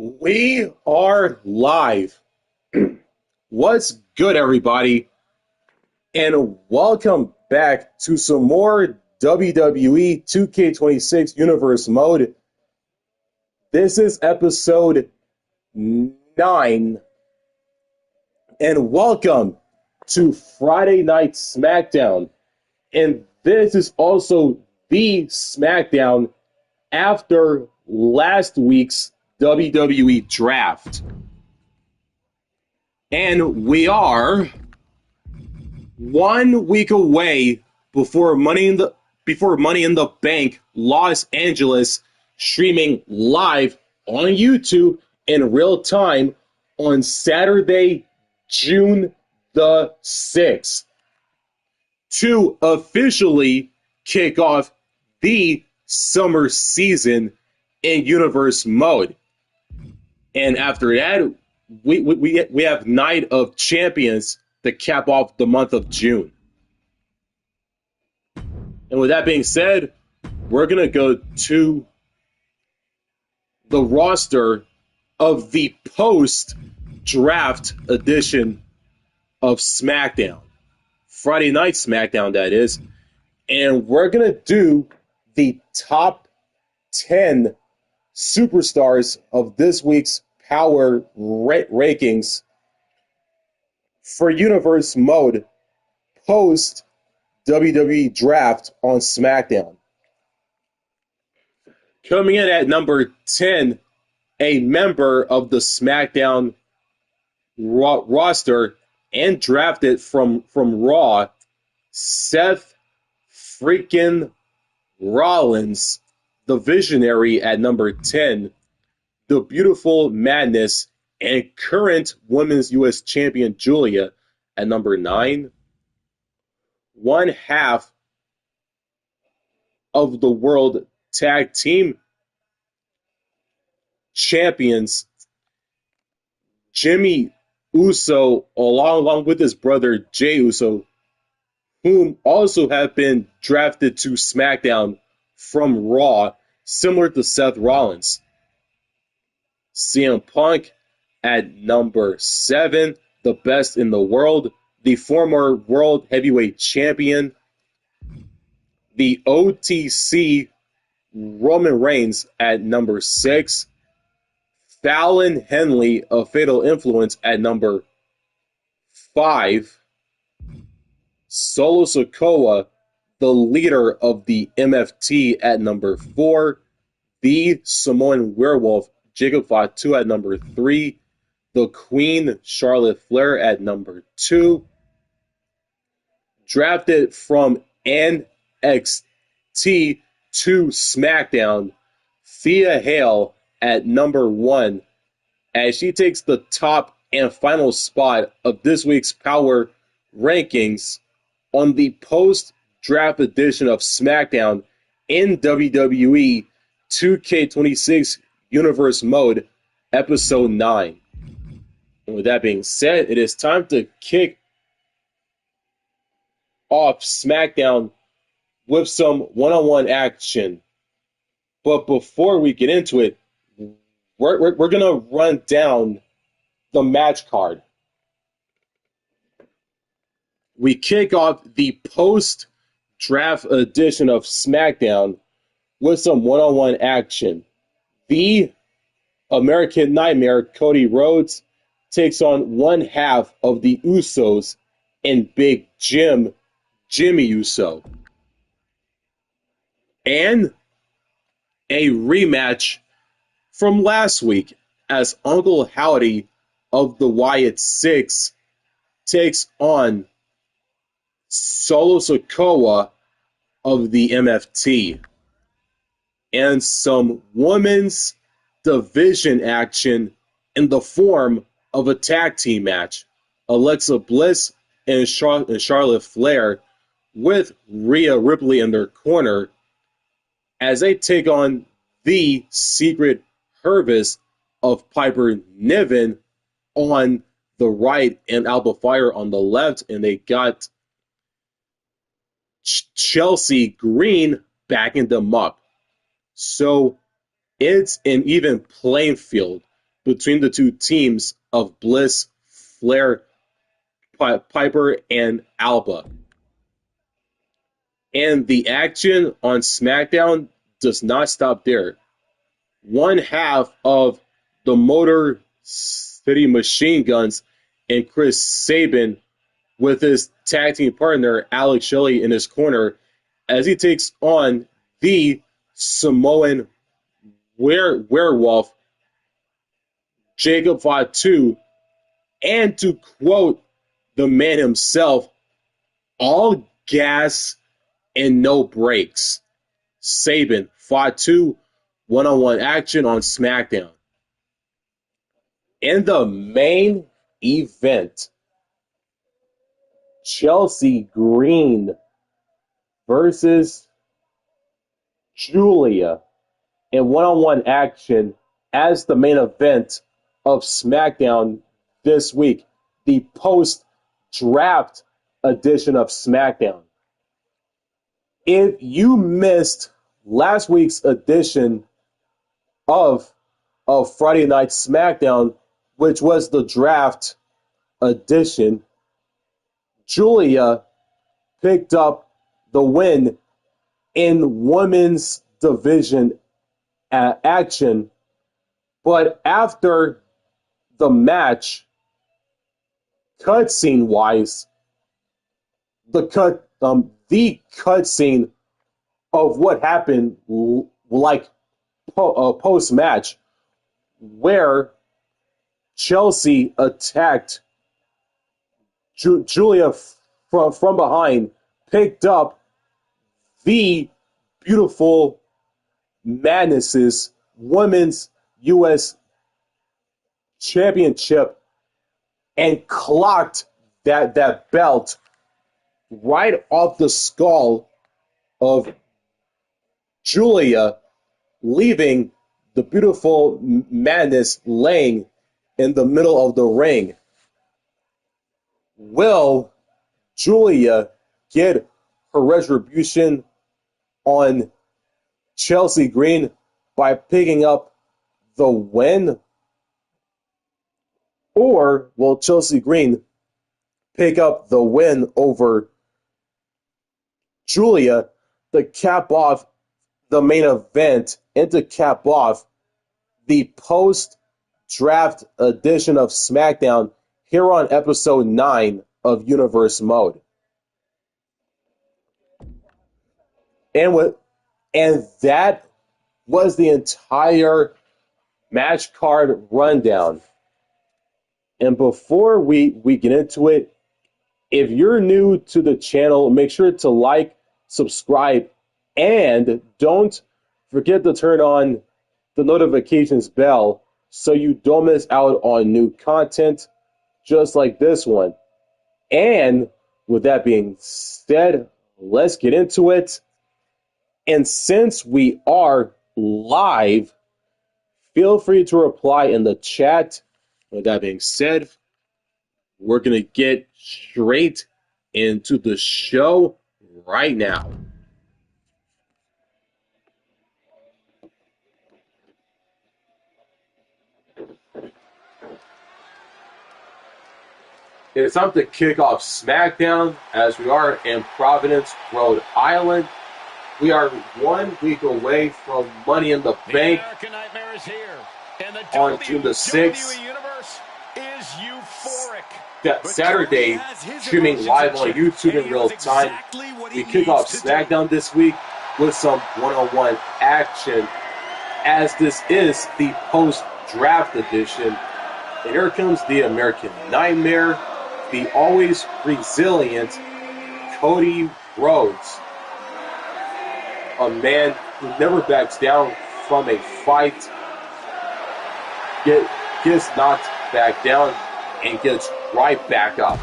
We are live. What's good, everybody? And welcome back to some more WWE 2K26 Universe Mode. This is episode 9. And welcome to Friday Night SmackDown. And this is also the SmackDown after last week's WWE Draft. And we are 1 week away before Money in the Bank Los Angeles, streaming live on YouTube in real time on Saturday, June the 6th, to officially kick off the summer season in Universe Mode. And after that, we have Night of Champions to cap off the month of June. And with that being said, we're going to go to the roster of the post-draft edition of SmackDown. Friday Night SmackDown, that is. And we're going to do the top 10 superstars of this week's Power rankings for Universe Mode post WWE Draft on SmackDown. Coming in at number 10, a member of the SmackDown roster and drafted from Raw, Seth freaking Rollins, the Visionary at number 10, the Beautiful Madness and current Women's U.S. Champion Giulia at number 9, one half of the World Tag Team Champions, Jimmy Uso, along with his brother Jey Uso, whom also have been drafted to SmackDown from Raw, similar to Seth Rollins. CM Punk at number 7, the best in the world, the former World Heavyweight Champion, the OTC Roman Reigns at number 6, Fallon Henley of Fatal Influence at number 5, Solo Sikoa, the leader of the MFT at number 4, the Samoan Werewolf Jacob Fatu at number 3, the Queen Charlotte Flair at number 2, drafted from NXT to SmackDown, Thea Hale at number 1, as she takes the top and final spot of this week's Power rankings on the post-draft edition of SmackDown in WWE 2K26 Universe Mode, Episode 9. And with that being said, it is time to kick off SmackDown with some one-on-one action. But before we get into it, we're going to run down the match card. We kick off the post-draft edition of SmackDown with some one-on-one action. The American Nightmare, Cody Rhodes, takes on one half of the Usos and Big Jim, Jimmy Uso. And a rematch from last week as Uncle Howdy of the Wyatt 6 takes on Solo Sikoa of the MFT. And some women's division action in the form of a tag team match. Alexa Bliss and Charlotte Flair with Rhea Ripley in their corner as they take on the secret Hervice of Piper Niven on the right and Alba Fyre on the left, and they got Chelsea Green backing them up. So it's an even playing field. between the two teams of Bliss, Flair, Piper, and Alba. And the action on SmackDown does not stop there. One half of the Motor City Machine Guns and Chris Sabin with his tag team partner Alex Shelley in his corner as he takes on the Samoan werewolf Jacob Fatu, and to quote the man himself, all gas and no brakes. Sabin, Fatu, one-on-one action on SmackDown. In the main event, Chelsea Green versus Giulia in one-on-one action as the main event of SmackDown this week, the post-draft edition of SmackDown. If you missed last week's edition of Friday Night SmackDown, which was the draft edition, Giulia picked up the win in women's division action. But after the match, cutscene wise, the cutscene of what happened, like post match, where Chelsea attacked Giulia from behind, picked up the beautiful Madness's Women's U.S. Championship and clocked that belt right off the skull of Giulia, leaving the beautiful Madness laying in the middle of the ring. Will Giulia get her retribution on Chelsea Green by picking up the win? Or will Chelsea Green pick up the win over Giulia to cap off the main event and to cap off the post-draft edition of SmackDown here on episode 9 of Universe Mode? And that was the entire match card rundown. And before we get into it, if you're new to the channel, make sure to like, subscribe, and don't forget to turn on the notifications bell so you don't miss out on new content just like this one. And with that being said, let's get into it. And since we are live, feel free to reply in the chat. With that being said, we're going to get straight into the show right now. It's time to kick off SmackDown as we are in Providence, Rhode Island. We are 1 week away from Money in the Bank on June the 6th. That Saturday, streaming live on YouTube in real time. We kick off SmackDown this week with some one-on-one action, as this is the post-draft edition. And here comes the American Nightmare, the always resilient Cody Rhodes. A man who never backs down from a fight, gets knocked back down, and gets right back up.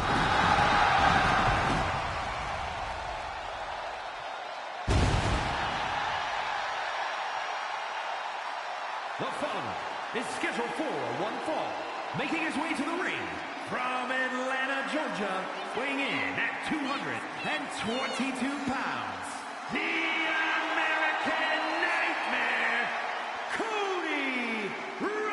The following is scheduled for one fall, making his way to the ring from Atlanta, Georgia, weighing in at 222 pounds, the American Nightmare, Cody Rhodes.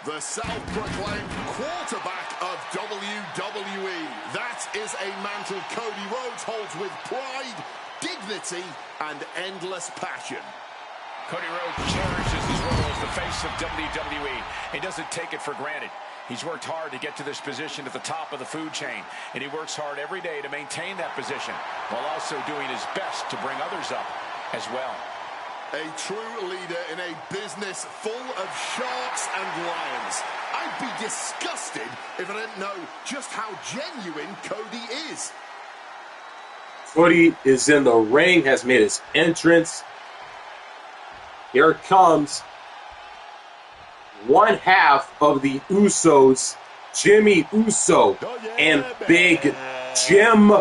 The self-proclaimed quarterback of WWE. That is a mantle Cody Rhodes holds with pride, dignity, and endless passion. Cody Rhodes cherishes his role as the face of WWE. He doesn't take it for granted. He's worked hard to get to this position at the top of the food chain, and he works hard every day to maintain that position while also doing his best to bring others up as well. A true leader in a business full of sharks and lions. I'd be disgusted if I didn't know just how genuine Cody is. Cody is in the ring, has made his entrance. Here comes one half of the Usos, Jimmy Uso, and Big Jim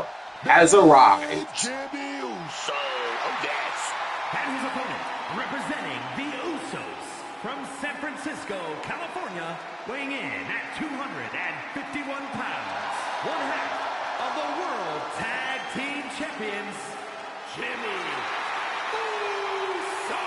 has arrived. Jimmy Uso, oh yes. And his opponent, representing the Usos from San Francisco, California, weighing in at 251 pounds, one half of the World Tag Team Champions, Jimmy Uso.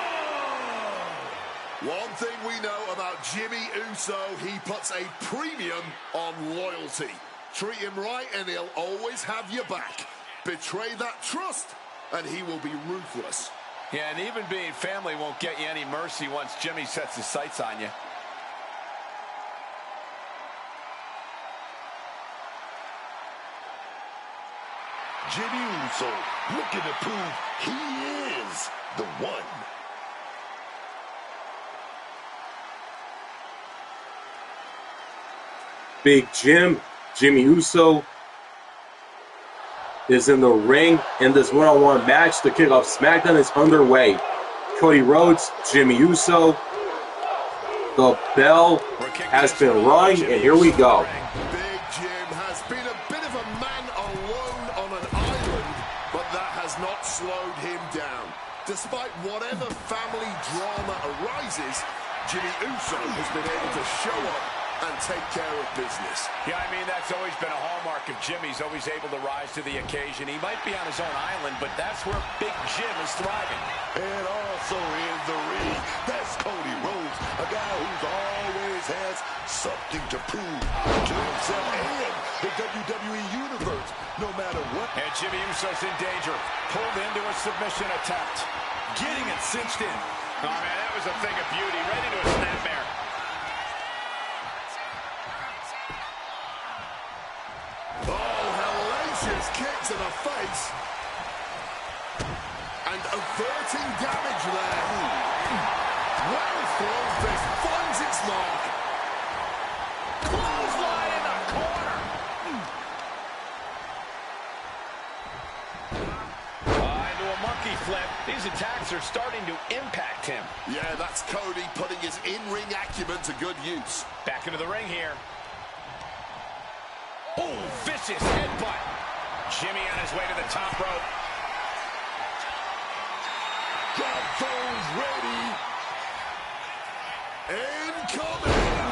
One thing we know about Jimmy Uso, he puts a premium on loyalty. Treat him right and he'll always have your back. Betray that trust and he will be ruthless. Yeah, and even being family won't get you any mercy once Jimmy sets his sights on you. Jimmy Uso looking to prove he is the one. Big Jim, Jimmy Uso, is in the ring, and this one-on-one match to kick off SmackDown is underway. Cody Rhodes, Jimmy Uso. The bell has been rung, and here we go. Big Jim has been a bit of a man alone on an island, but that has not slowed him down. Despite whatever family drama arises, Jimmy Uso has been able to show up and take care of business. Yeah, I mean, that's always been a hallmark of Jimmy's, always able to rise to the occasion. He might be on his own island, but that's where Big Jim is thriving. And also in the ring, that's Cody Rhodes, a guy who's always has something to prove to himself and the WWE Universe, no matter what. And Jimmy Uso's in danger, pulled into a submission attempt. Getting it cinched in. Oh, man, that was a thing of beauty, right into a snapmare. Oh, hellacious kick to the face. And averting damage there. Well thrown fist finds its mark. Clothesline in the corner. Into a monkey flip. These attacks are starting to impact him. Yeah, that's Cody putting his in-ring acumen to good use. Back into the ring here. Oh, vicious headbutt. Jimmy on his way to the top rope. Drop phones ready. Incoming.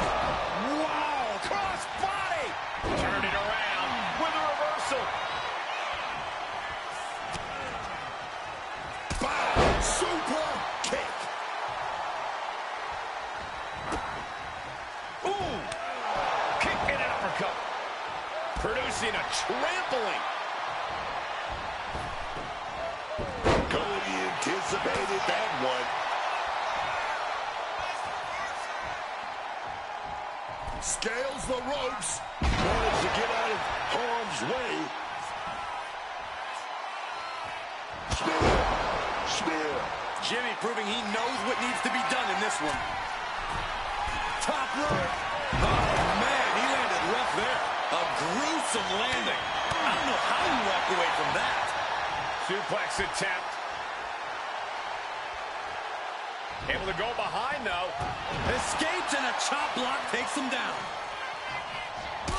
Wow, cross body. Turned it around with a reversal. Bow, super kick. Ooh, kick and an uppercut. Producing a trampling. Cody anticipated that one. Scales the ropes. Managed to get out of harm's way. Spear. Jimmy proving he knows what needs to be done in this one. Top rope. Oh, man, he landed rough there. A gruesome landing. I don't know how you walk away from that. Suplex attempt. Able to go behind, though. Escapes and a chop block takes him down.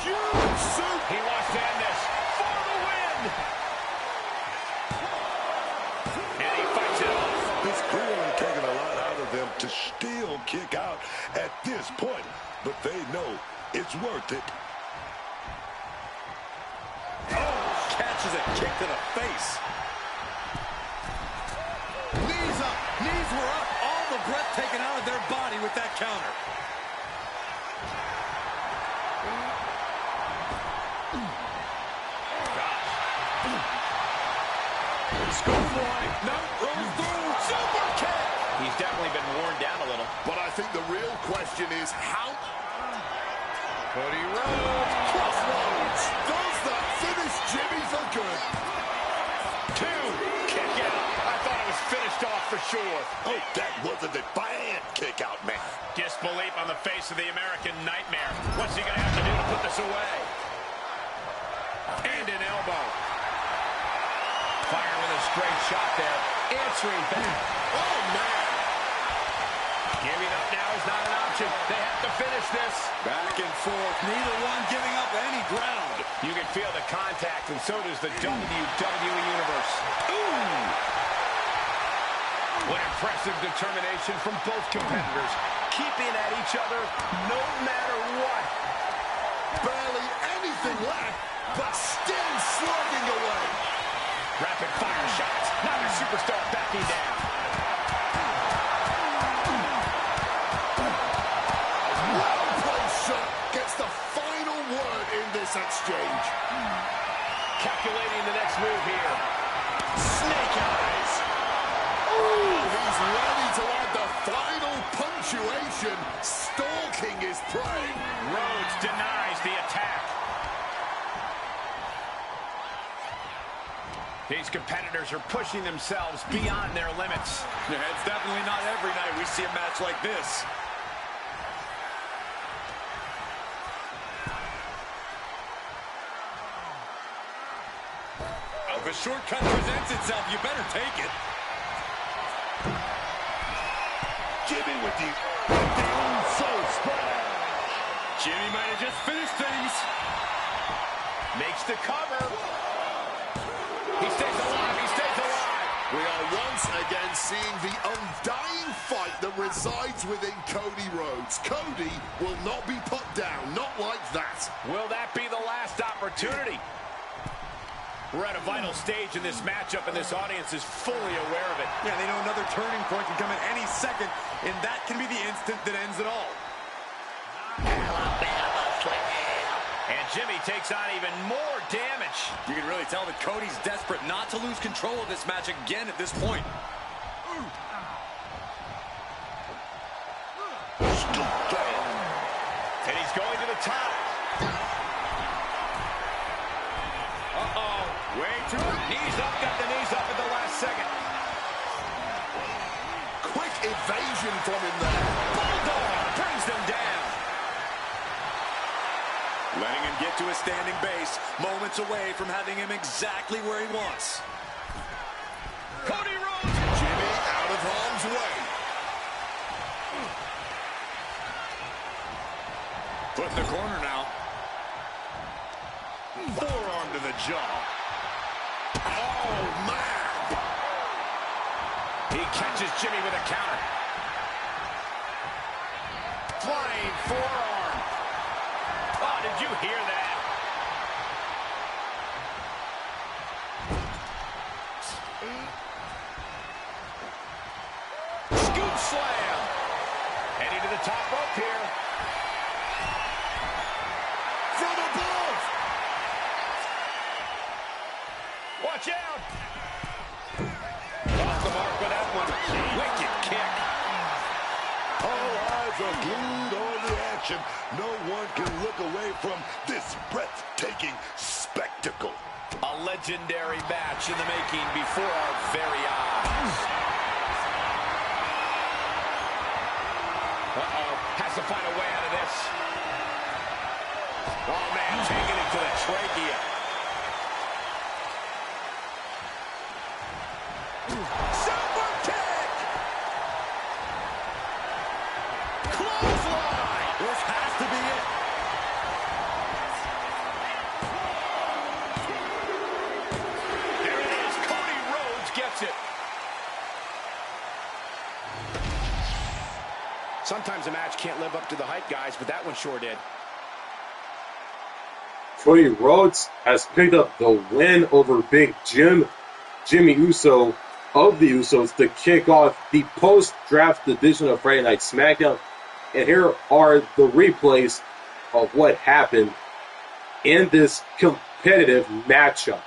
Huge soup. He wants to end this for the win. And he fights it off. It's clearly taking a lot out of them to still kick out at this point, but they know it's worth it. Oh, catches a kick to the face. Knees up. Knees were up. All the breath taken out of their body with that counter. He's definitely been worn down a little. But I think the real question is how... Cody Rhodes. Cross Rhodes. Does that finish Jimmy for good? 2. Kick out. I thought it was finished off for sure. Oh, that was a defiant kick out, man. Disbelief on the face of the American Nightmare. What's he going to have to do to put this away? And an elbow. Fyre with a straight shot there. Answering back. Oh, man. Giving up now is not an option. They have to finish this. Back and forth. Neither one giving up any ground. You can feel the contact, and so does the WWE Universe. Ooh! What impressive determination from both competitors. Keeping at each other no matter what. Barely anything left, but still slugging away. Rapid fire shots. Neither superstar backing down. Well-placed shot gets the final word in this exchange. Calculating the next move here. Snake eyes. Oh, he's ready to add the final punctuation. Stalking his prey. Rhodes denies the attack. These competitors are pushing themselves beyond their limits. Yeah, it's definitely not every night we see a match like this. If a shortcut presents itself, you better take it. Jimmy with the Uso splash. Jimmy might have just finished things. Makes the cover. He stays alive. He stays alive. We are once again seeing the undying fight that resides within Cody Rhodes. Cody will not be put down, not like that. Will that be the last opportunity? We're at a vital stage in this matchup, and this audience is fully aware of it. Yeah, they know another turning point can come at any second, and that can be the instant that ends it all. And Jimmy takes on even more damage. You can really tell that Cody's desperate not to lose control of this match again at this point. And he's going to the top. Uh-oh. Way too... Knees up, got the knees up at the last second. Quick evasion from him there. Bulldog brings them down. Letting him get to a standing base, moments away from having him exactly where he wants. Cody Rhodes. Jimmy out of harm's way. Put in the corner now. Forearm to the jaw. Oh, man. He catches Jimmy with a counter. Flying forearm. Oh, did you hear that? Scoop slam. Heading to the top rope here. From above. Watch out. Off the mark with that one. Wicked kick. All eyes are glued on the action. No one can look away from this breathtaking spectacle. A legendary match in the making before our very eyes. Uh-oh. Has to find a way out of this. Oh, man, taking it to the trachea. Super kick! Clothesline! This has to be it. There it is. Cody Rhodes gets it. Sometimes a match can't live up to the hype, guys, but that one sure did. Cody Rhodes has picked up the win over Big Jimmy Uso of the Usos to kick off the post-draft edition of Friday Night SmackDown. And here are the replays of what happened in this competitive matchup.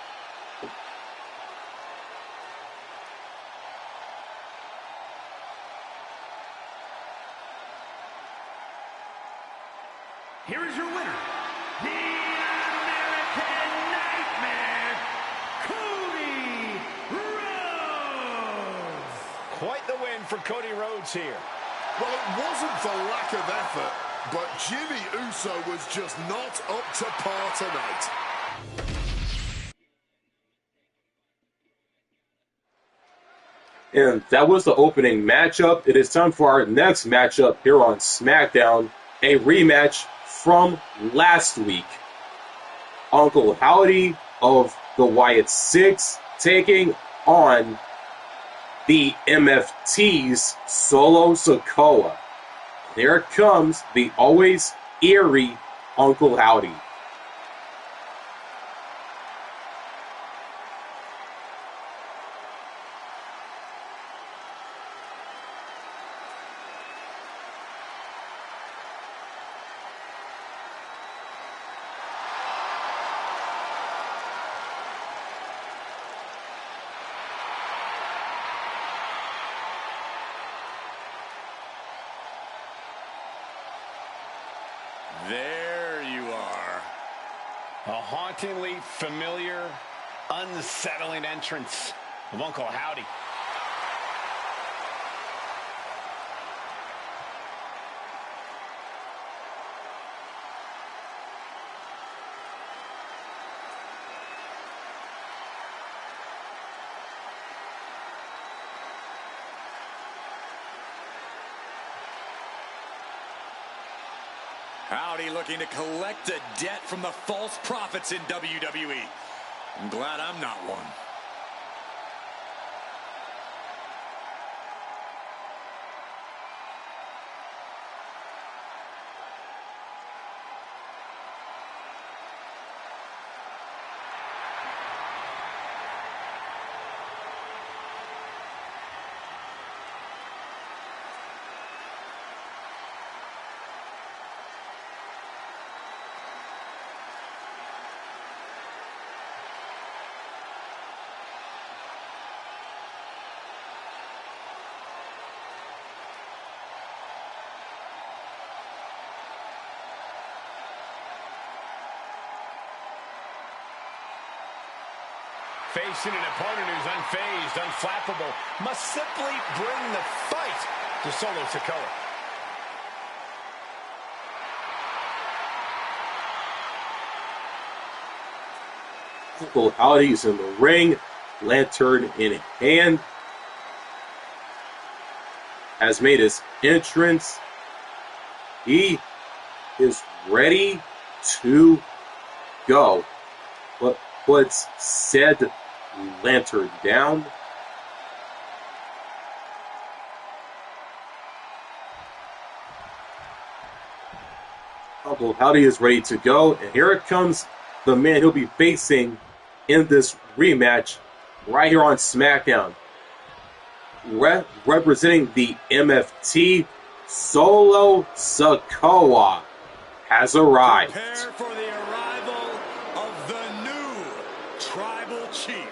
Here is your winner, the American Nightmare, Cody Rhodes. Quite the win for Cody Rhodes here. Well, it wasn't for lack of effort, but Jimmy Uso was just not up to par tonight. And that was the opening matchup. It is time for our next matchup here on SmackDown, a rematch from last week. Uncle Howdy of the Wyatt 6 taking on the MFT's Solo Sikoa. There comes the always eerie Uncle Howdy. There you are. A hauntingly familiar, unsettling entrance of Uncle Howdy. Howdy looking to collect a debt from the false prophets in WWE. I'm glad I'm not one. Facing an opponent who's unfazed, unflappable, must simply bring the fight to Solo Sikoa. Uncle Howdy's in the ring, lantern in hand, has made his entrance. He is ready to go. But puts said lantern down. Uncle Howdy is ready to go, and here it comes the man he'll be facing in this rematch right here on SmackDown. Representing the MFT, Solo Sikoa has arrived. Prepare for the arrival of the new Tribal Chief.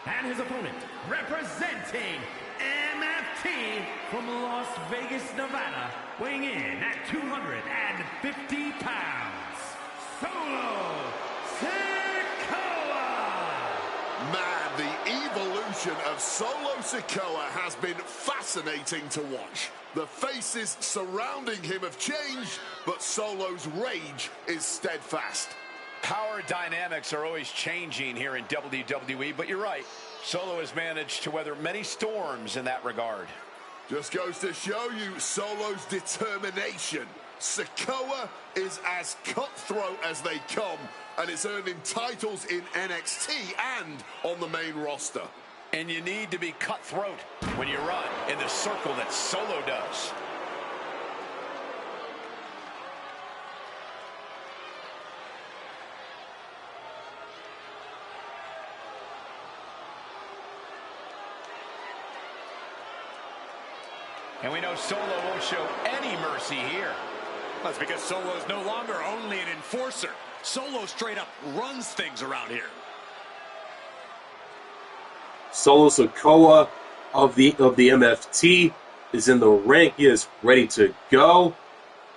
And his opponent, representing MFT from Las Vegas, Nevada, weighing in at 250 pounds, Solo Sikoa. Man, the evolution of Solo Sikoa has been fascinating to watch. The faces surrounding him have changed, but Solo's rage is steadfast. Power dynamics are always changing here in WWE, but you're right. Solo has managed to weather many storms in that regard. Just goes to show you Solo's determination. Sikoa is as cutthroat as they come, and it's earned him titles in NXT and on the main roster. And you need to be cutthroat when you run in the circle that Solo does. And we know Solo won't show any mercy here. That's because Solo is no longer only an enforcer. Solo straight up runs things around here. Solo Sikoa of the MFT is in the ring. He is ready to go.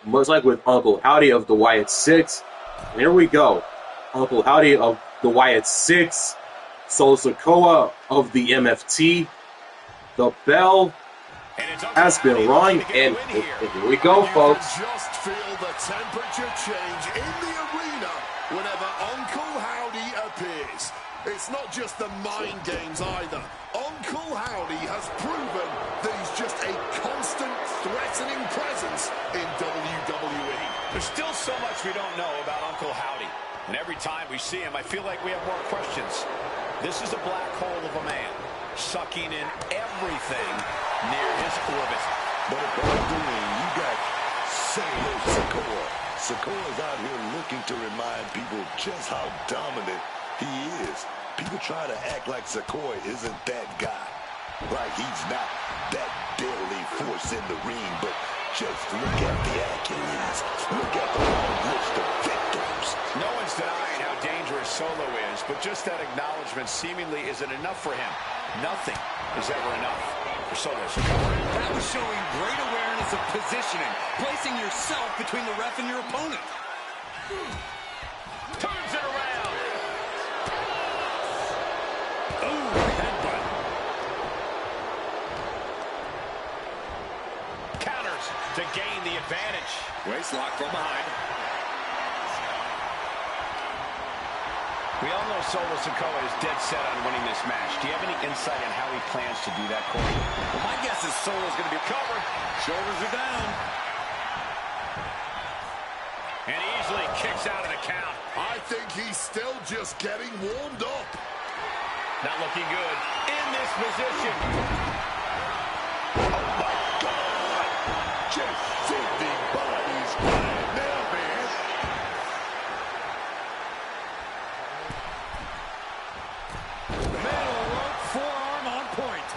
Much like with Uncle Howdy of the Wyatt 6. And here we go. Uncle Howdy of the Wyatt 6. Solo Sikoa of the MFT. The bell has been rung, and here we go, folks. You can just feel the temperature change in the arena whenever Uncle Howdy appears. It's not just the mind games either. Uncle Howdy has proven that he's just a constant threatening presence in WWE. There's still so much we don't know about Uncle Howdy. And every time we see him, I feel like we have more questions. This is a black hole of a man, sucking in everything near his orbit. But above the ring, you got Solo Sikoa. Sikoa's out here looking to remind people just how dominant he is. People try to act like Sikoa isn't that guy. Like he's not that deadly force in the ring, but just look at the accolades. Look at the long list of victims. No one's denying how dangerous Solo is, but just that acknowledgement seemingly isn't enough for him. Nothing is ever enough for Solo Sikoa. That was showing great awareness of positioning, placing yourself between the ref and your opponent. Turns it around. Oh, headbutt. Counters to gain the advantage. Waist lock from behind. We all know Solo Sikoa is dead set on winning this match. Do you have any insight on how he plans to do that, Cody? Well, my guess is Solo's going to be covered. Shoulders are down. And he easily kicks out of the count. I think he's still just getting warmed up. Not looking good in this position. Oh my God! Just 50 bodies right now, man. Middle rope forearm on point.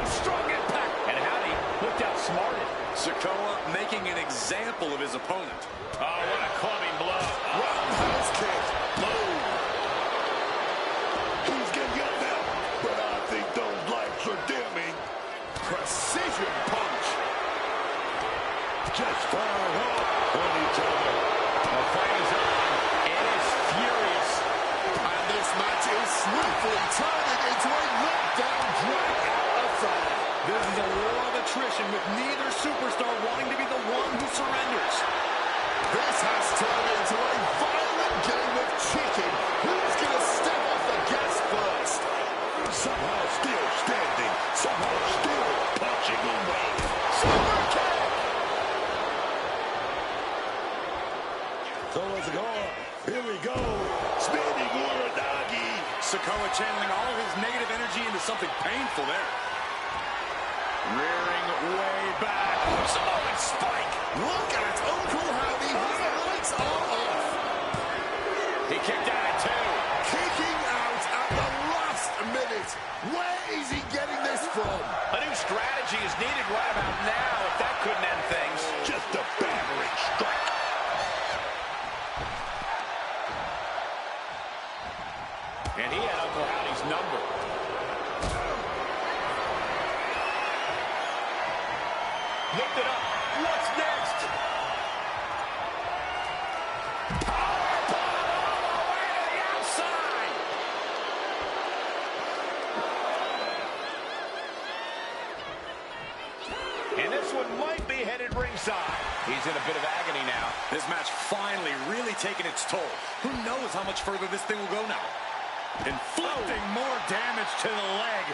Strong impact. And Howdy looked outsmarted. Sikoa making an example of his opponent. Oh, what a clubbing blow. Roundhouse kick. Boom. He's getting up now, but I think those lights are dimming. Precision punch. Just fired up on each other. The fight is on. It is furious. And this match is swiftly turning into a knockdown drag-out affair. This is a war of attrition with neither superstar wanting to be the one who surrenders. This has turned into a violent game of chicken. Who's going to step off the gas first? Somehow still standing. Somehow still punching away. Super kick. Solo Sikoa. Here we go. Spinning Uranagi. Sikoa channeling all of his negative energy into something painful there. Rearing way back. Samoan spike. Look at Uncle Howdy. His lights are off. He kicked out at two. Kicking out at the last minute. Where is he getting this from? A new strategy is needed right about now if that couldn't end things. Just a battering strike. And he had Uncle Howdy's number. Lifted up. What's next? Powerbomb all the way to the outside. And this one might be headed ringside. He's in a bit of agony now. This match finally really taking its toll. Who knows how much further this thing will go now? Inflicting more damage to the leg.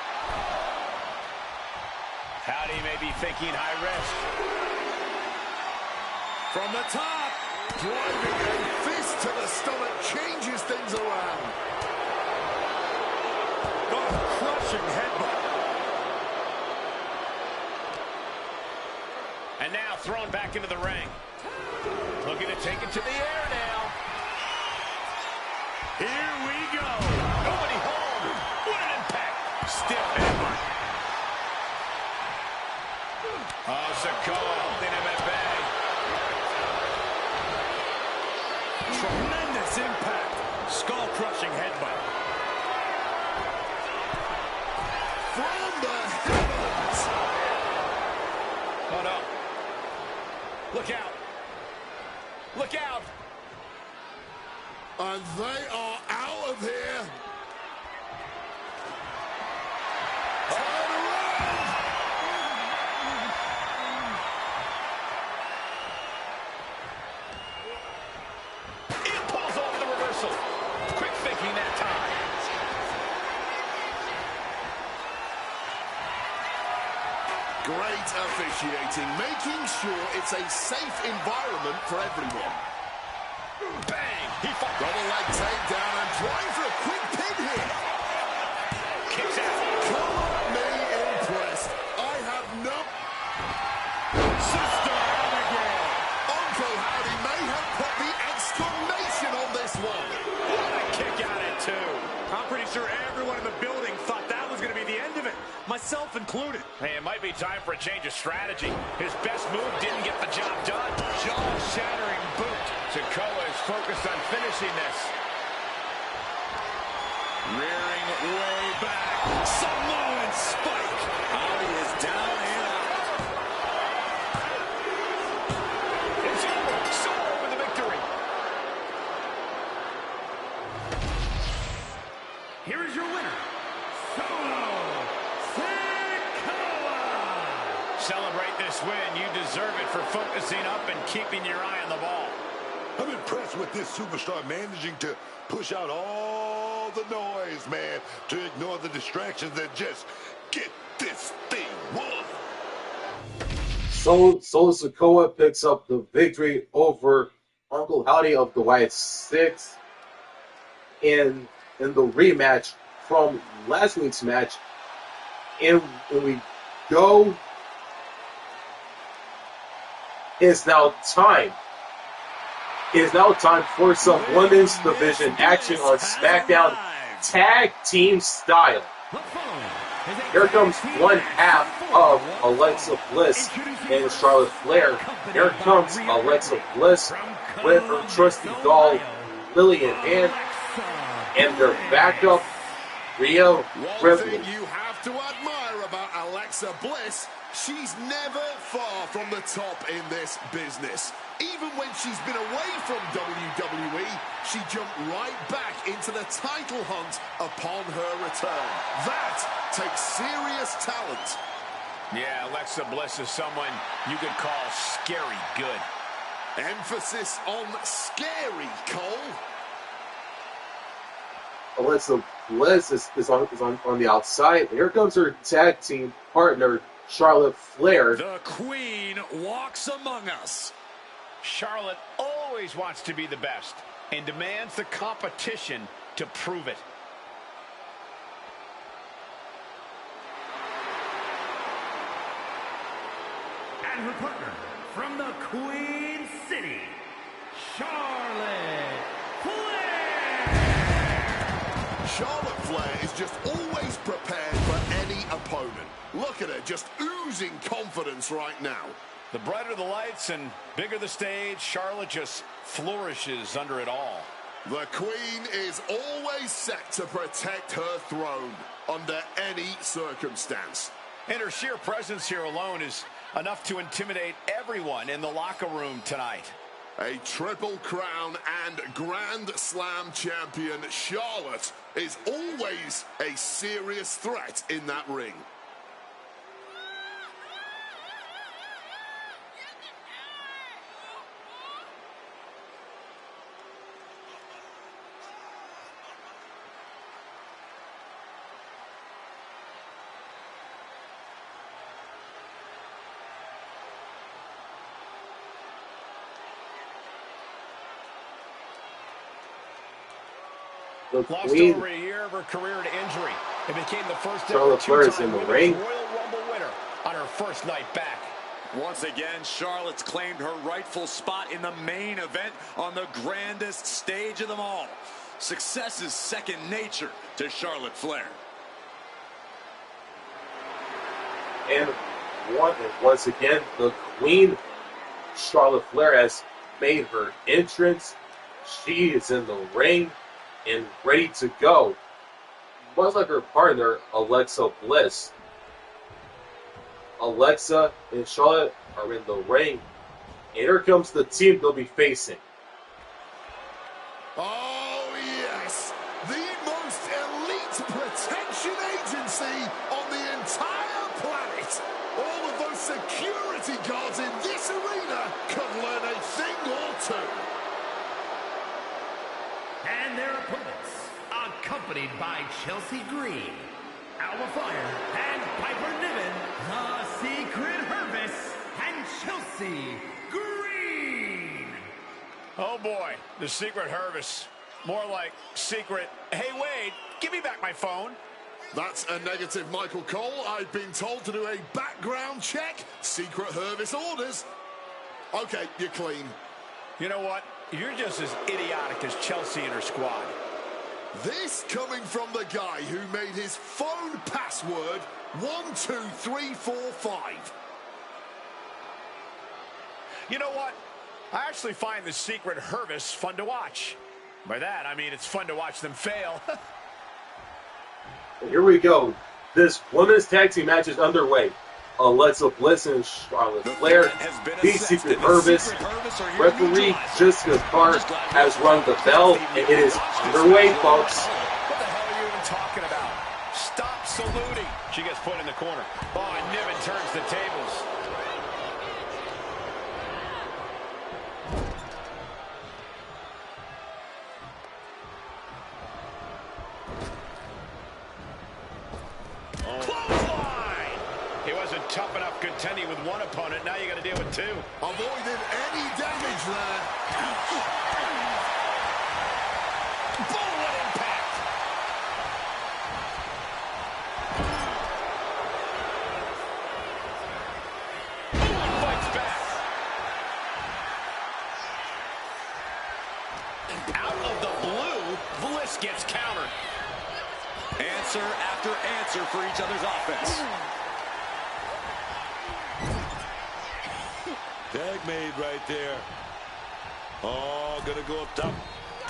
Howdy may be thinking high risk. From the top. Driving a fist to the stomach changes things around. Oh, crushing headbutt. And now thrown back into the ring. Looking to take it to the air now. Here we stiff headbutt. Oh, Sikoa holding him at bay. Tremendous impact. Skull-crushing headbutt. From the heavens. Oh, no. Look out. Look out. And they are out of here. Turn around. It pulls off the reversal. Quick thinking that time. Great officiating, making sure it's a safe environment for everyone. Bang! He fought. Double leg takedown and trying for a quick pin here. Kicks out. Call me impressed. I have no... Sister Abigail. Uncle Howdy may have put the exclamation on this one. What a kick out at two. I'm pretty sure everyone in the building thought that was going to be the end of it, myself included. Hey, it might be time for a change of strategy. His best move didn't get the job done. Jaw-shattering boot. Sikoa is focused on finishing this. Rearing way back. Samoan spike. Howdy is down and out. It's over. Sikoa with the victory. Here is your winner, Sikoa. Celebrate this win. You deserve it for focusing up and keeping your eye on the ball. I'm impressed with this superstar managing to push out all the noise, man, to ignore the distractions and just get this thing won. So Sikoa picks up the victory over Uncle Howdy of the Wyatt 6 in the rematch from last week's match. And when we go, it's now time. It is now time for some women's division action on SmackDown tag team style. Here comes one half of Alexa Bliss and Charlotte Flair. Here comes Alexa Bliss with her trusty doll Lillian and their backup Rhea Ripley. One thing you have to admire about Alexa Bliss, she's never far from the top in this business. Even when she's been away from WWE, she jumped right back into the title hunt upon her return. That takes serious talent. Yeah, Alexa Bliss is someone you could call scary good. Emphasis on scary, Cole. Alexa Bliss is on the outside. Here comes her tag team partner, Charlotte Flair. The Queen walks among us. Charlotte always wants to be the best and demands the competition to prove it. And her partner from the Queen City, Charlotte Flair. Charlotte Flair is just always prepared for any opponent. Look at her, just oozing confidence right now. The brighter the lights and bigger the stage, Charlotte just flourishes under it all. The Queen is always set to protect her throne under any circumstance. And her sheer presence here alone is enough to intimidate everyone in the locker room tonight. A Triple Crown and Grand Slam champion, Charlotte, is always a serious threat in that ring. Lost over a year of her career to injury. It became the first ever two-time Women's Royal Rumble winner on her first night back. Once again, Charlotte's claimed her rightful spot in the main event on the grandest stage of them all. Success is second nature to Charlotte Flair. and one. And once again, the Queen, Charlotte Flair, has made her entrance. She is in the ring and ready to go. Much like her partner, Alexa Bliss. Alexa and Charlotte are in the ring. And here comes the team they'll be facing. Oh, yes. The most elite protection agency on the entire planet. All of those security guards in this arena could learn a thing or two. And their opponents, accompanied by Chelsea Green, Alba Fyre, and Piper Niven, the Secret Hervice, and Chelsea Green. Oh boy, the Secret Hervice. More like secret, hey Wade, give me back my phone. That's a negative, Michael Cole. I've been told to do a background check. Secret Hervice orders. Okay, you're clean. You know what? You're just as idiotic as Chelsea and her squad. This coming from the guy who made his phone password 12345. You know what? I actually find the Secret Hervice fun to watch. By that, I mean it's fun to watch them fail. Here we go. This women's tag team match is underway. Alexa Bliss and Charlotte Flair, the Secret Hervice. Referee Jessica Carr has rung the bell, and it is underway, folks. What the hell are you even talking about? Stop saluting. She gets put in the corner. Oh, and Niven turns the tables. Clothesline! He wasn't tough enough contending with one opponent. Now you got to deal with two. Avoided any damage there. Bullet impact! Fights back. Out of the blue, Bliss gets countered. Answer after answer for each other's offense. Tag made right there. Oh, gonna go up top.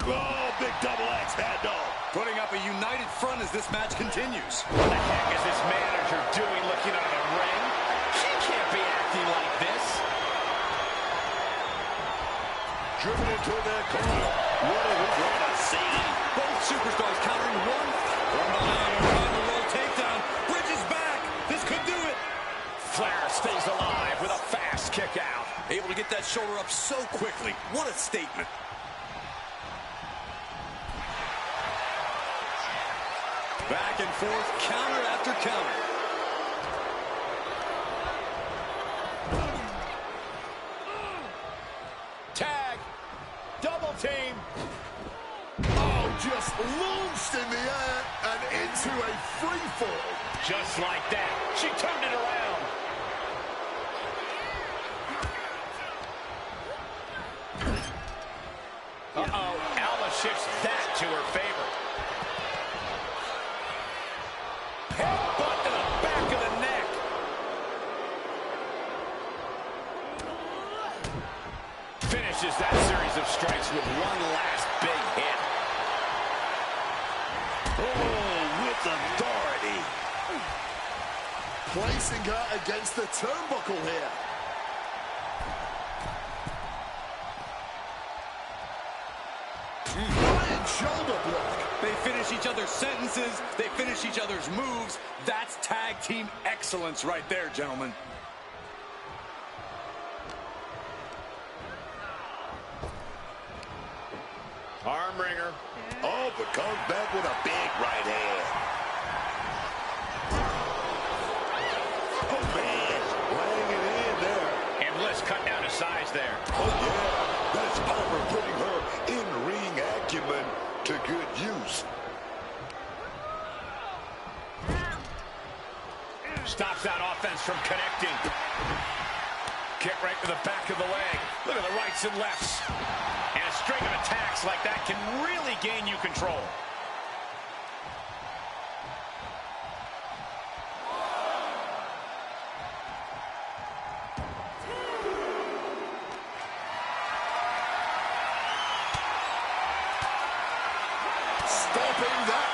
Oh, big double axe handoff. Putting up a united front as this match continues. What the heck is this manager doing looking out of the ring? She can't be acting like this. Driven into their corner. What are we going to see? Both superstars countering one. From behind, trying to roll takedown. Bridges back. This could do it. Flair stays alive with a fast kick out. Able to get that shoulder up so quickly. What a statement. Back and forth, counter after counter. Tag. Double team. Oh, just launched in the air and into a free fall. Just like that. She turned it around. Uh-oh. Alba shifts that to her favor. Headbutt to the back of the neck. Finishes that series of strikes with one last big hit. Oh, with authority. Placing her against the turnbuckle here. Giant shoulder block. They finish each other's sentences. They finish each other's moves. That's tag team excellence right there, gentlemen. Arm wringer. Oh, but comes back with a big right hand. Oh, man. Laying it in there. And Bliss cut down to size there. Oh, yeah. That's Piper putting her in-ring acumen to good use. Stops that offense from connecting. Kick right to the back of the leg. Look at the rights and lefts. And a string of attacks like that can really gain you control.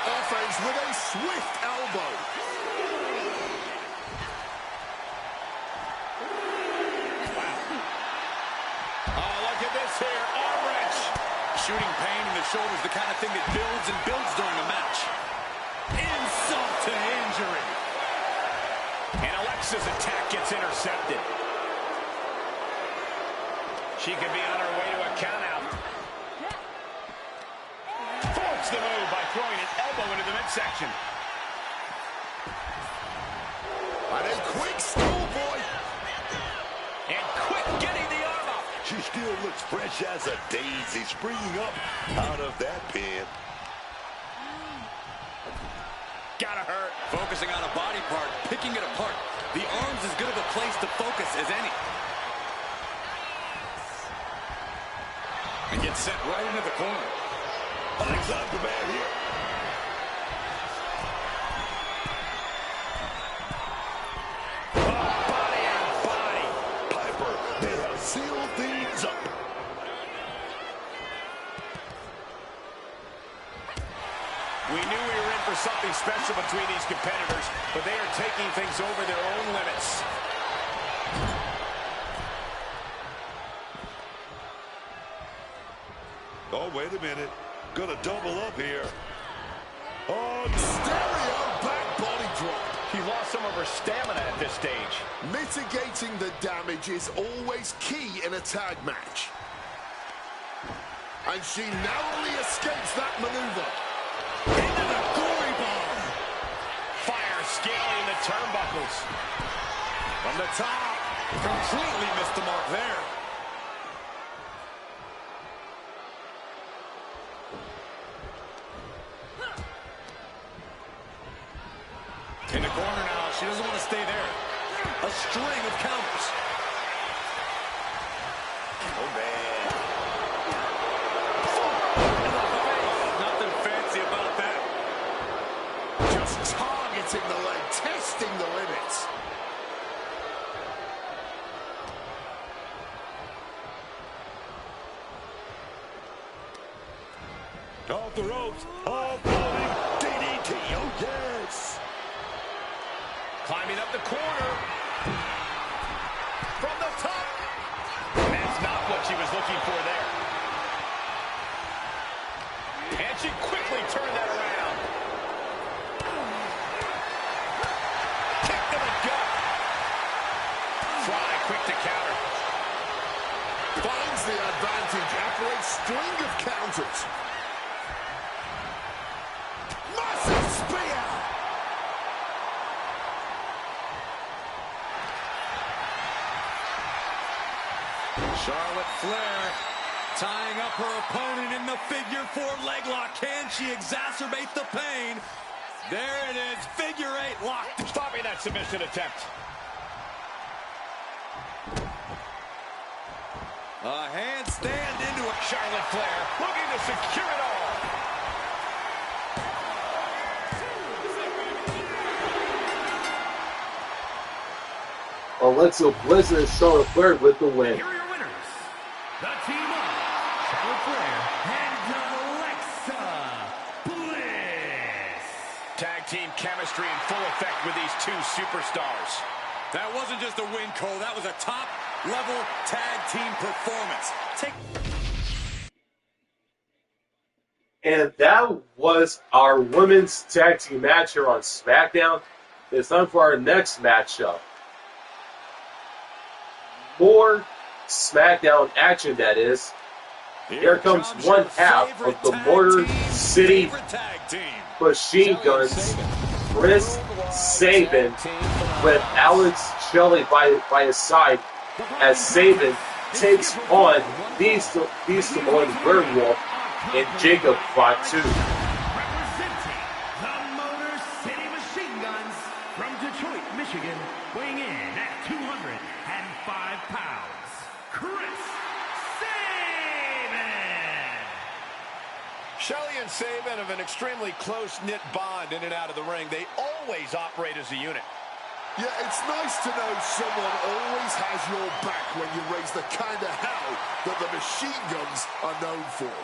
offense with a swift elbow. Oh, look at this here. Arm wrench. Shooting pain in the shoulder is the kind of thing that builds and builds during a match. Insult to injury. And Alexa's attack gets intercepted. She could be on her way to a countout. Forks the move by throwing an elbow into the midsection. And a quick schoolboy. And quick getting the arm up. She still looks fresh as a daisy, springing up out of that pin. Gotta hurt. Focusing on a body part, picking it apart. The arm's as good of a place to focus as any. And gets sent right into the corner. Alex on command here. Body on body. Piper, they have sealed things up. We knew we were in for something special between these competitors, but they are taking things over their own limits. Oh, wait a minute. Gonna double up here. Oh, Stereo back body drop. She lost some of her stamina at this stage. Mitigating the damage is always key in a tag match. And she narrowly escapes that maneuver. Into the gory bomb. Fyre scaling the turnbuckles. From the top. Completely missed the mark there. In the corner now. She doesn't want to stay there. A string of counters. oh man. Nothing fancy about that. Just targeting the leg, testing the limits. Off the ropes. Oh, floating DDT. Oh, yes. Climbing up the corner. From the top. That's not what she was looking for there. And she quickly turned that around. Kick to the gut. Fly quick to counter. Finds the advantage after a string of counters. Massive spear. Charlotte Flair tying up her opponent in the figure four leg lock. Can she exacerbate the pain? There it is, figure eight lock. Stopping that submission attempt. A handstand into it. Charlotte Flair looking to secure it all. Alexa Bliss and Charlotte Flair with the win. Here are your winners. The team of Charlotte Flair and Alexa Bliss. Tag team chemistry in full effect with these two superstars. That wasn't just a win, Cole. That was a top-level tag team performance. And that was our women's tag team match here on SmackDown. It's time for our next matchup. For SmackDown action, that is. Here comes one half of the Motor City Machine Guns, Chris Sabin, with Alex Shelley by his side, as Sabin takes on Beast Samoan Werewolf and Jacob Fatu. Representing the Motor City Machine Guns from Detroit, Michigan, weighing in at 205 pounds, Chris Sabin. Shelley and Sabin have an extremely close-knit bond in and out of the ring. They always operate as a unit. Yeah, it's nice to know someone always has your back when you raise the kind of hell that the Machine Guns are known for.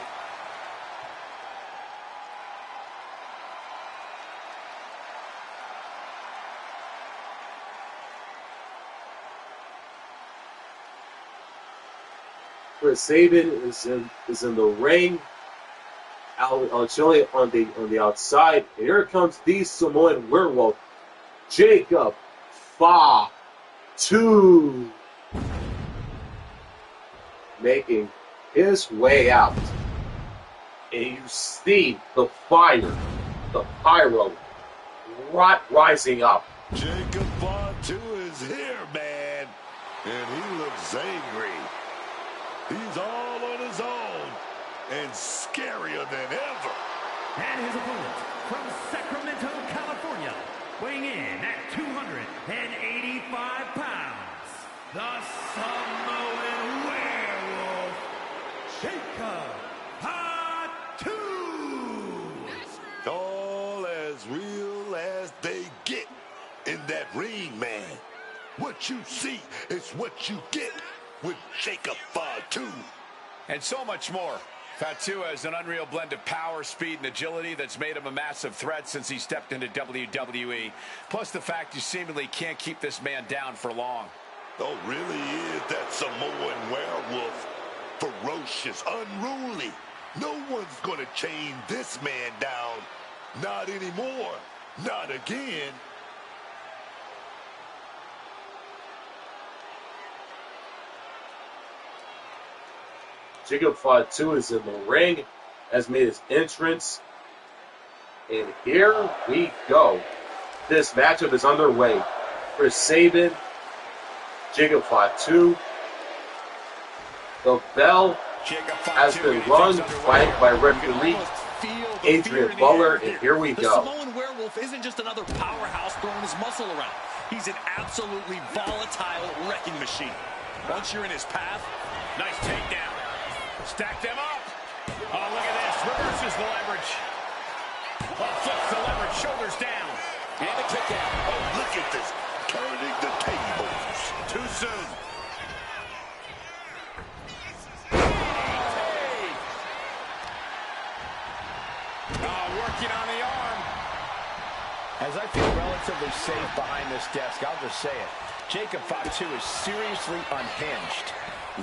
where Sabin is in the ring. Shelley on the outside. And here comes the Samoan werewolf, Jacob Fatu, making his way out. And you see the fire, the pyro, rising up. Jacob Fatu is here, man. And he looks angry. He's all on his own. And scarier than ever. And his opponent from Sacramento, California, weighing in at 285 pounds, the Samoan werewolf, Jacob Fatu. All as real as they get in that ring, man. What you see is what you get with Jacob Fatu. And so much more. Fatu has an unreal blend of power, speed, and agility that's made him a massive threat since he stepped into WWE. Plus the fact you seemingly can't keep this man down for long. Oh, really is that Samoan werewolf. Ferocious, unruly. No one's gonna chain this man down. Not anymore. Not again. Jacob Fatu is in the ring, has made his entrance, and here we go. This matchup is underway. For Sabin, Jacob Fatu, the bell has been rung by referee Adrian Butler, and here we go. The Samoan werewolf isn't just another powerhouse throwing his muscle around. He's an absolutely volatile wrecking machine. Once you're in his path, nice takedown. Stack them up. Oh, look at this. Reverses the leverage. Oh, flips the leverage. Shoulders down. And a kick out. Oh, look at this. Turning the tables. Too soon. Oh, working on the arm. As I feel relatively safe behind this desk, I'll just say it. Jacob Fatu is seriously unhinged.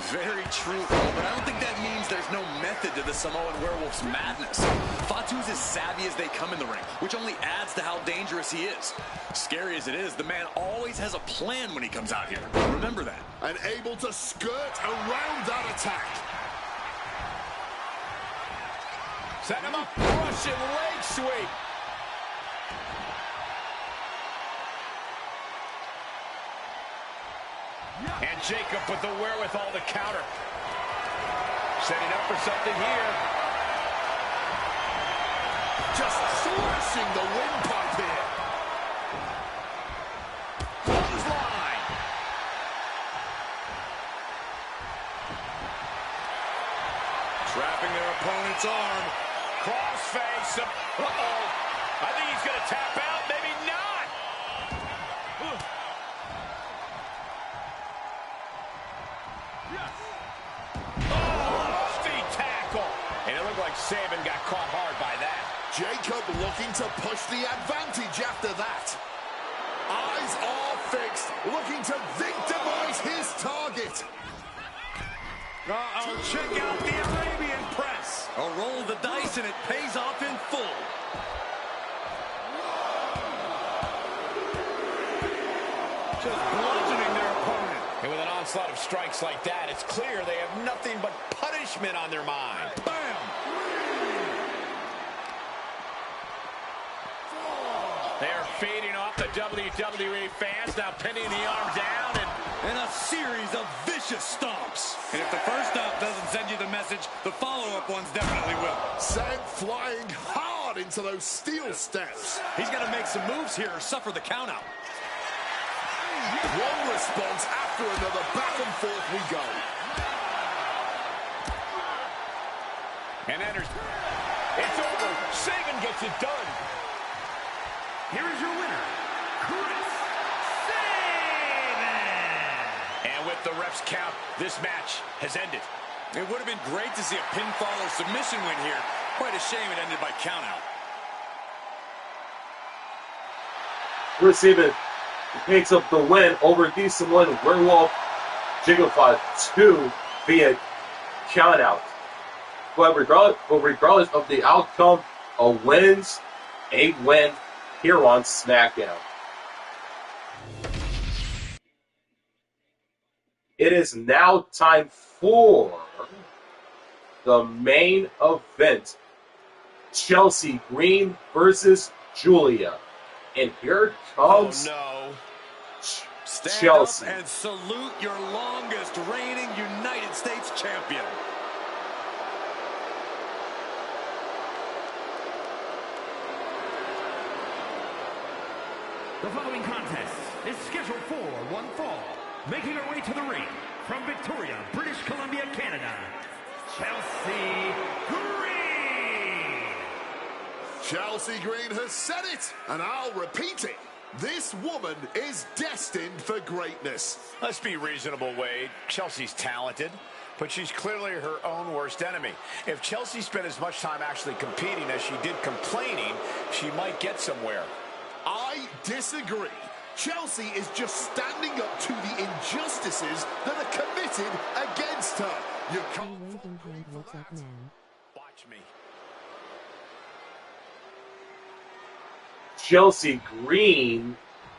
Very true, but I don't think that means there's no method to the Samoan werewolf's madness. Fatu's as savvy as they come in the ring, which only adds to how dangerous he is. Scary as it is, the man always has a plan when he comes out here. Remember that. And able to skirt around that attack. Set him up, Russian leg sweep. And Jacob with the wherewithal to counter. Setting up for something here. Just slashing the windpipe here. Clothesline. Trapping their opponent's arm. Crossface. Uh-oh. I think he's going to tap out. Maybe not. Feet tackle. And it looked like Sabin got caught hard by that. Jacob looking to push the advantage after that. Eyes are fixed, looking to victimize his target. Uh-oh, check out the Arabian press. A roll of the dice and it pays off in full. Just bludgeoning their opponent. And with an onslaught of strikes like that, it's clear they have nothing but punishment on their mind. Bam! They're feeding off the WWE fans, now pinning the arm down and a series of vicious stomps. And if the first stomp doesn't send you the message, the follow-up ones definitely will. Sent flying hard into those steel steps. He's got to make some moves here or suffer the countout. One response after another, back and forth we go. And enters. It's over. Sabin gets it done. Here is your winner, Chris Sabin. And with the ref's count, this match has ended. It would have been great to see a pinfall or submission win here. Quite a shame it ended by countout. Chris Sabin picks up the win over the Samoan werewolf, Jacob Fatu, via countout. But regardless of the outcome, a win's a win here on SmackDown. It is now time for the main event. Chelsea Green versus Giulia. And here comes Stand Chelsea. up and salute your longest reigning United States champion. The following contest is scheduled for one fall. Making her way to the ring from Victoria, British Columbia, Canada, Chelsea Green. Chelsea Green has said it, and I'll repeat it. This woman is destined for greatness. Let's be reasonable, Wade. Chelsea's talented, but she's clearly her own worst enemy. If Chelsea spent as much time actually competing as she did complaining, she might get somewhere. I disagree. Chelsea is just standing up to the injustices that are committed against her. You can't Watch me. Chelsea Green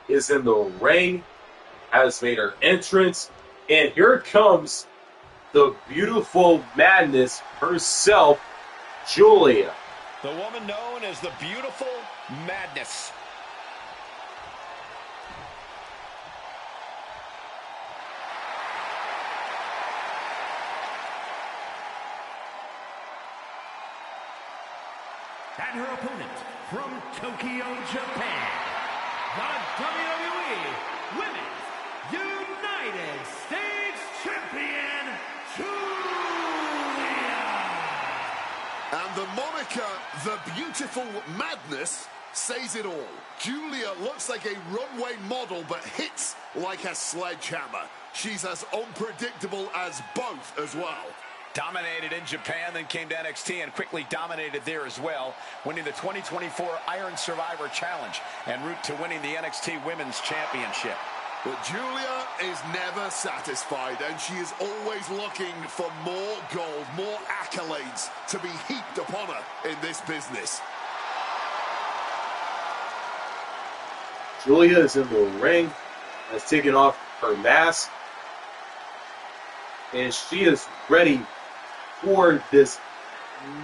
is in the ring, has made her entrance, and here comes the beautiful madness herself, Giulia. The woman known as the Beautiful Madness. And her opponent from Tokyo, Japan, the WWE Women's United States Champion, Giulia. And the moniker, the Beautiful Madness, says it all. Giulia looks like a runway model, but hits like a sledgehammer. She's as unpredictable as both as well. Dominated in Japan, then came to NXT and quickly dominated there as well, winning the 2024 Iron Survivor Challenge en route to winning the NXT Women's Championship. But Giulia is never satisfied, and she is always looking for more gold, more accolades to be heaped upon her in this business. Giulia is in the ring, has taken off her mask, and she is ready for this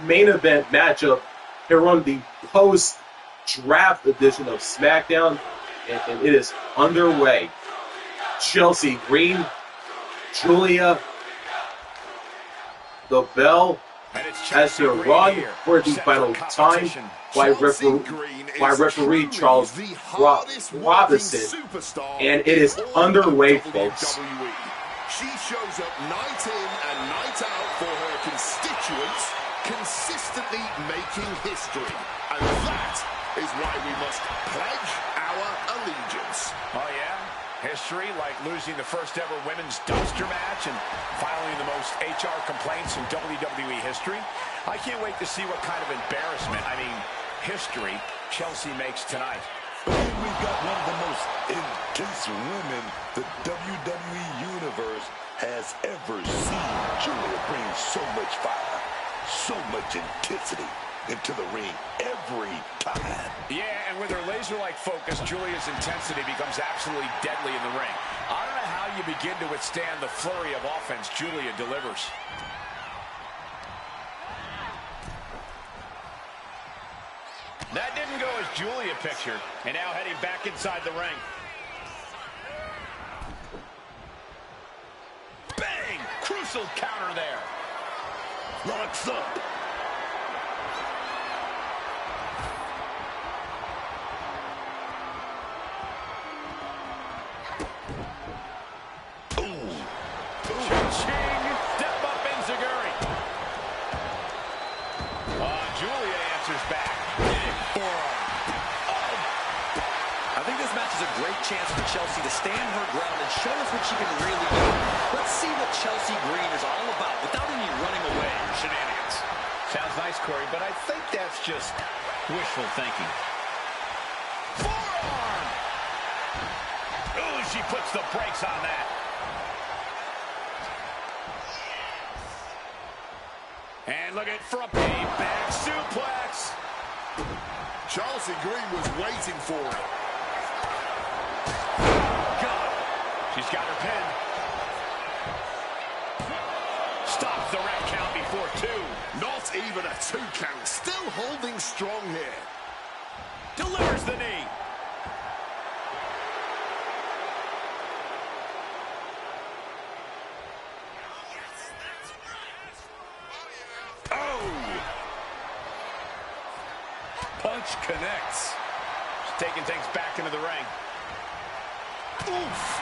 main event matchup here on the post-draft edition of SmackDown, and it is underway. Chelsea Green, Giulia, the bell has to run for the final time by referee Charles Robinson, and it is underway, folks. She shows up night in and night out for her constituents, consistently making history. And that is why we must pledge our allegiance. Oh, yeah? History like losing the first ever women's dumpster match and filing the most HR complaints in WWE history. I can't wait to see what kind of embarrassment, history, Chelsea makes tonight. But then we've got one of the most intense women the WWE Universe has ever seen. Giulia brings so much fire, so much intensity into the ring every time. Yeah, and with her laser-like focus, Giulia's intensity becomes absolutely deadly in the ring. I don't know how you begin to withstand the flurry of offense Giulia delivers. That didn't go as Giulia pictured, and now heading back inside the ring. Bang! Crucial counter there. Locks up. Cha-ching! Step up Enziguri. Giulia answers back. I think this match is a great chance for Chelsea to stand her ground and show us what she can really do. Let's see what Chelsea Green is all about without any running away or shenanigans. Sounds nice, Corey, but I think that's just wishful thinking. Forearm! Ooh, she puts the brakes on that. And looking for a back suplex. Chelsea Green was waiting for it. God. She's got her pin. Stops the red count before 2. Not even a 2 count. Still holding strong here. Delivers the knee. Punch connects. She's taking things back into the ring. Oof.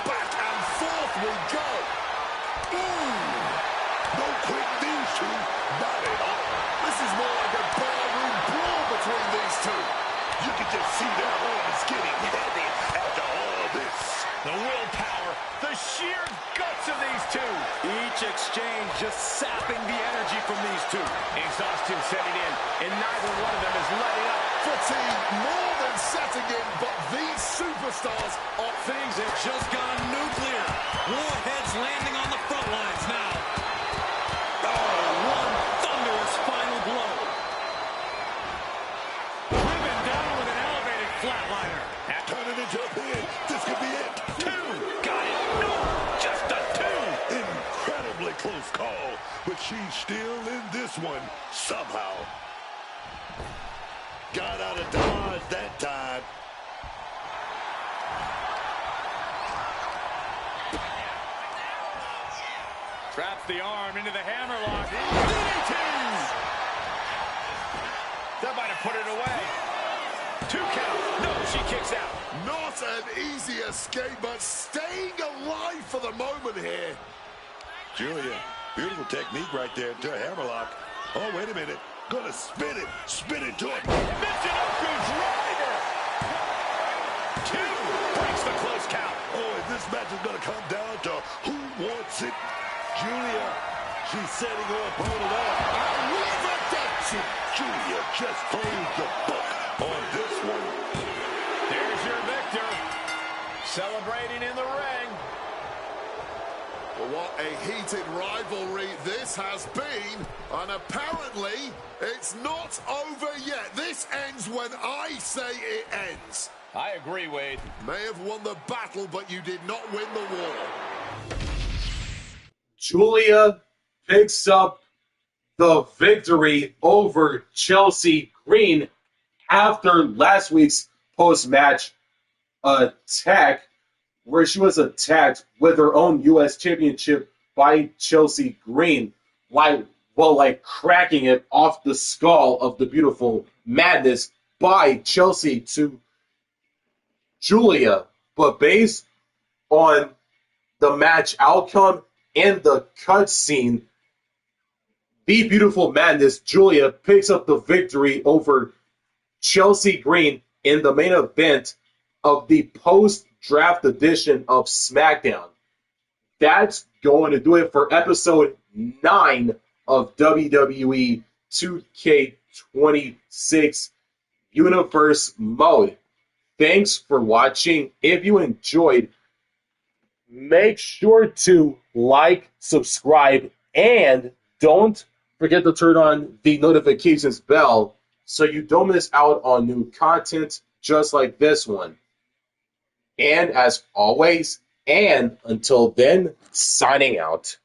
Back and forth we go. Ooh. No quick these two. Not at all. This is more like a barroom brawl between these two. You can just see their arms getting heavy after all this. The willpower, the sheer guts of these two. Each exchange just sapping the energy from these two. Exhaustion setting in, and neither one of them is letting up. Fatigue more than setting in, but these superstars are... Things have just gone nuclear. Warheads landing on the front lines now. Oh, one thunderous final blow. Driven down with an elevated flatliner. Turning into a pin. This could be it. 2. Got it. No, just a 2. Incredibly close call, but she's still in this one somehow. Got out of dodge that time. Traps the arm into the hammerlock. DDT. That might have put it away. 2 count. No, she kicks out. Not an easy escape, but staying alive for the moment here. Giulia, beautiful technique right there to a hammerlock. Oh, wait a minute. Gonna spin it to it. Michinoku driver. 2. Breaks the close count. Oh, and this match is gonna come down to who wants it. Giulia, she's setting her opponent up. Giulia just closed the book on this one. There's your victor. Celebrating in the ring. Well, what a heated rivalry this has been, and apparently it's not over yet. This ends when I say it ends. I agree, Wade. May have won the battle, but you did not win the war. Giulia picks up the victory over Chelsea Green after last week's post-match attack, where she was attacked with her own U.S. Championship by Chelsea Green, while cracking it off the skull of the beautiful Madness by Chelsea to Giulia. But based on the match outcome and the cutscene, the beautiful Madness, Giulia, picks up the victory over Chelsea Green in the main event of the post-draft edition of SmackDown. That's going to do it for episode 9 of WWE 2K26 Universe Mode. Thanks for watching. If you enjoyed, make sure to like, subscribe, and don't forget to turn on the notifications bell so you don't miss out on new content just like this one. And as always, and until then, signing out.